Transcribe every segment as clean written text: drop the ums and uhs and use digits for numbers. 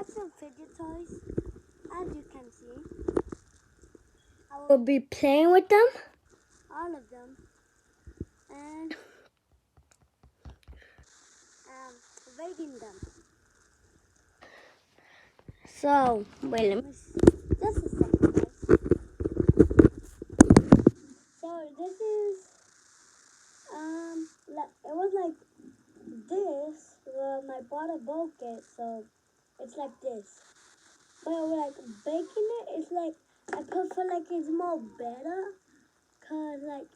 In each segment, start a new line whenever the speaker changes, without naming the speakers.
have some fidget toys, as you can see. I will be playing with them, all of them, and rating them. So, wait, let me see. Just a second, guys. So, this is, it was like this, my brother broke it, so it's like this. But like baking it, it's like, I prefer like it's more better, cause like,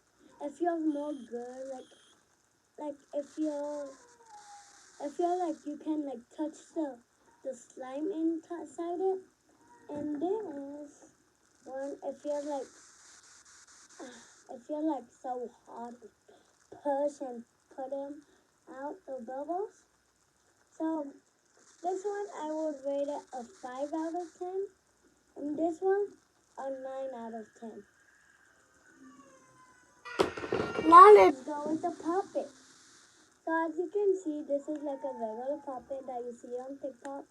it feels more good, like if you're like, you can like touch the slime inside it, and this one, it feels like so hard to push and put them out the bubbles. So this one I would rate it a 5 out of 10, and this one a 9 out of 10. Now let's go with the puppet. So as you can see, this is like a regular puppet that you see on TikTok.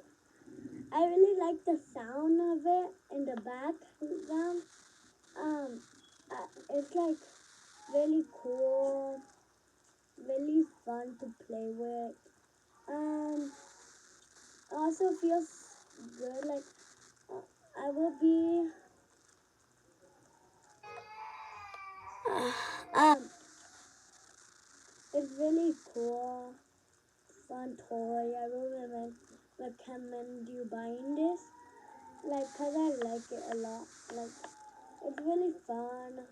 I really like the sound of it in the background. It's like really cool, really fun to play with. Also feels good. Like I will be. It's really cool, fun toy. I will recommend you buying this. Like, cause I like it a lot. Like, it's really fun,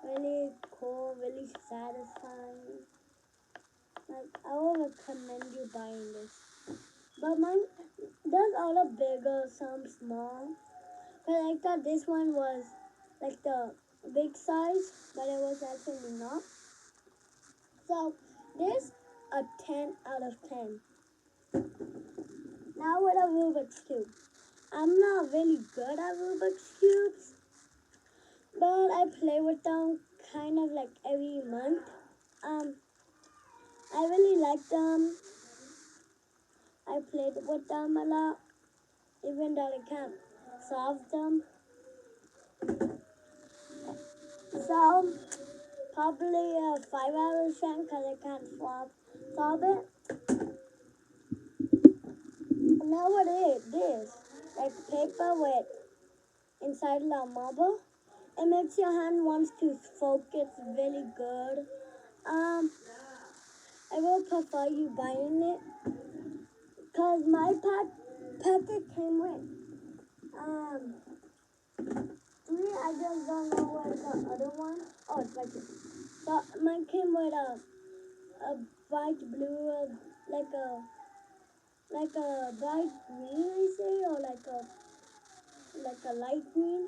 really cool, really satisfying. Like, I will recommend you buying this. But mine, there's all the bigger, some small. But I thought this one was like the big size, but it was actually not. So this a 10 out of 10. Now with a Rubik's Cube. I'm not really good at Rubik's Cubes, but I play with them kind of like every month. I really like them. I played with them a lot, even though I can't solve them. So probably a 5 out of 10 because I can't solve it. Now what is this? Like paper with inside the marble. It makes your hand wants to focus really good. I will prefer you buying it because my packet came with 3. I just don't know where the other one. Oh, it's right here. So mine came with a bright blue, like a bright green, I say, or like a light green,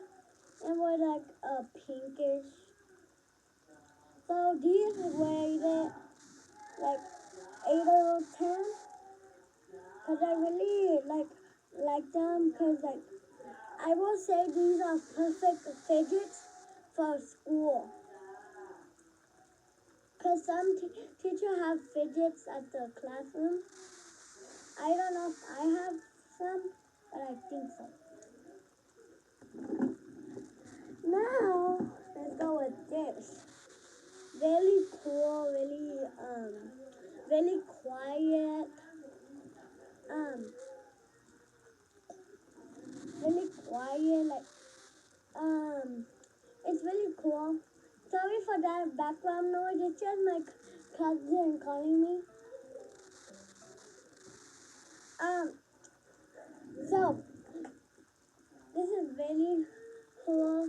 and with like a pinkish. So these rated like 8 out of 10, cause I really like them, cause like I will say these are perfect fidgets for school. Cause some teachers have fidgets at the classroom. I don't know if I have some, but I think so. Now let's go with this. Really cool, really quiet. Really quiet. It's really cool. Sorry for that background noise. It's just my cousin calling me. So this is really cool.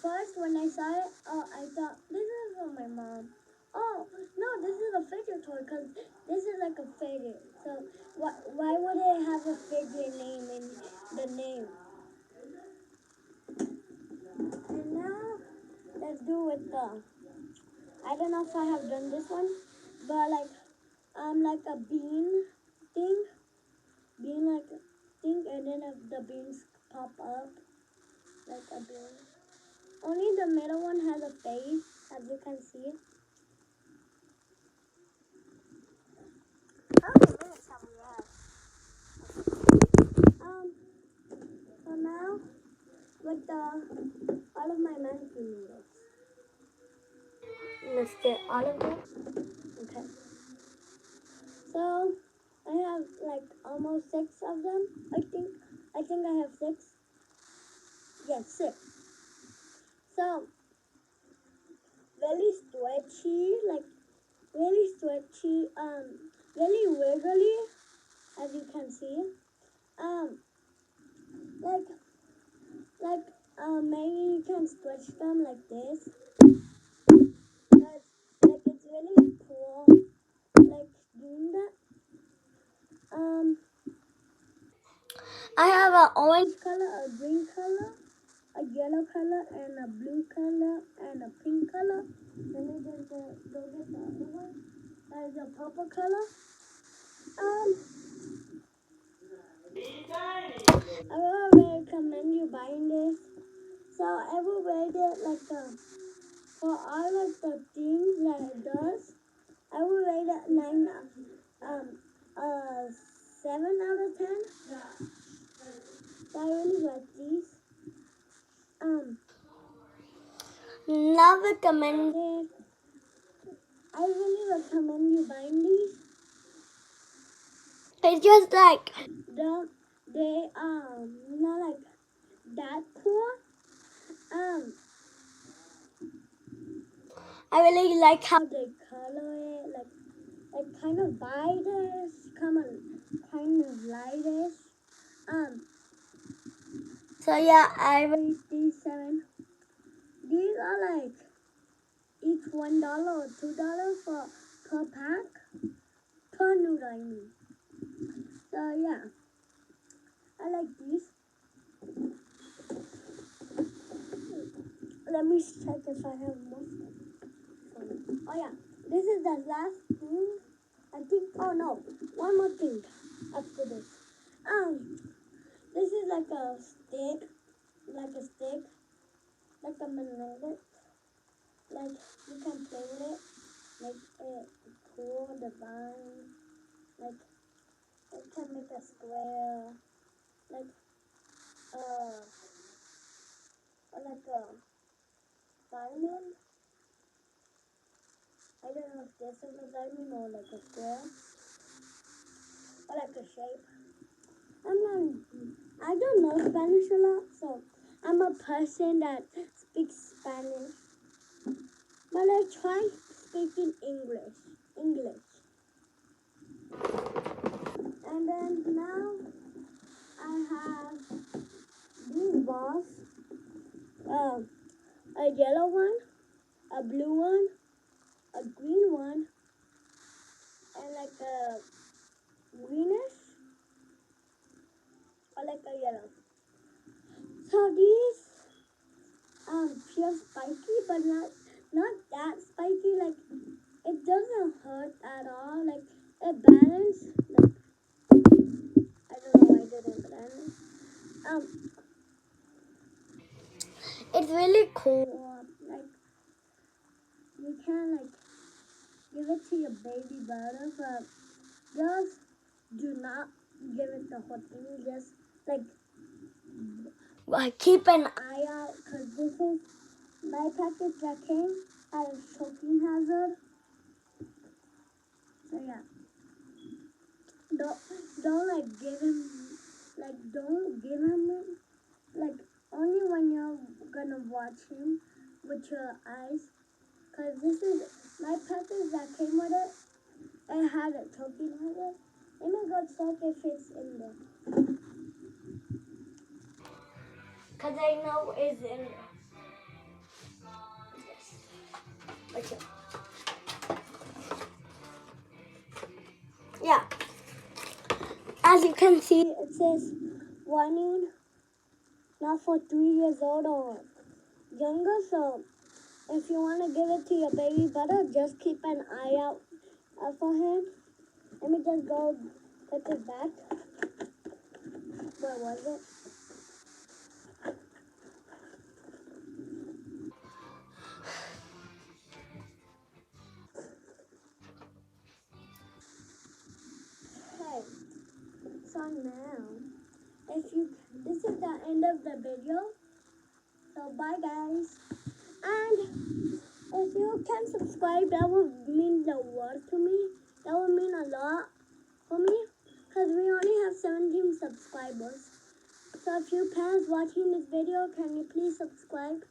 First when I saw it, I thought this is for my mom. Oh no, this is a fidget toy because this is like a fidget. So why would it have a fidget name in the name? And now let's do with the. I don't know if I have done this one, but like a bean like a thing, and then the beans pop up like a bean. Only the middle one has a face, as you can see. How many minutes have we had? all of my monkey noodles. Let's get all of them. Okay. So I have like almost 6 of them. I think I have 6. Yes, 6. So really stretchy, like really stretchy, really wiggly, as you can see. Um, like like maybe you can stretch them like this. But like it's really cool, like doing that. I have an orange color, a green color, a yellow color, and a blue color, and a pink color. Let me just go get the other one. That is a purple color. I will recommend you buying this. So I will rate it like for all of the things that it does. I will rate it 9, 7 out of 10. So I really like these. Not recommended. I really recommend you buying these. It's just like they not like that cool. I really like how they color it, like kind of brightish, kind of lightish. So yeah, I rate these 7. These are like each $1 or $2 for per pack, per noodle. I mean. So yeah, I like these. Let me check if I have more. Oh yeah, this is the last thing. I think. Oh no, one more thing after this. This is like a stick, like a magnet. Like you can play with it, make it cool, divine. Like it can make a square, like uh, or like a diamond. I don't know if this is a diamond or like a square or like a shape. I don't know Spanish a lot, so I'm a person that speaks Spanish. But I try speaking English. And then now I have these balls. A yellow one, a blue one, a green one, and like a greenish or like a yellow. So these feel spiky, but not that spiky. Like it doesn't hurt at all. Like it balances. Like I don't know why it didn't balance. It's really cool. Like you can like give it to your baby brother, but just do not give it the whole thing. Just like keep an eye out, because this is my package that came out of choking hazard. So yeah, don't like don't give him it, like only when you're gonna watch him with your eyes, because this is my package that came with it. It had a choking hazard. Let me go check if it's in there, because I know it's in there. Okay. Yeah. As you can see, it says warning, not for 3 years old or younger. So if you want to give it to your baby brother, just keep an eye out for him. Let me just go put it back. Where was it? Okay. So now, this is the end of the video. bye guys. And if you can subscribe, that would mean the world to me. That would mean a lot for me because we only have 17 subscribers. So if you parents watching this video, can you please subscribe?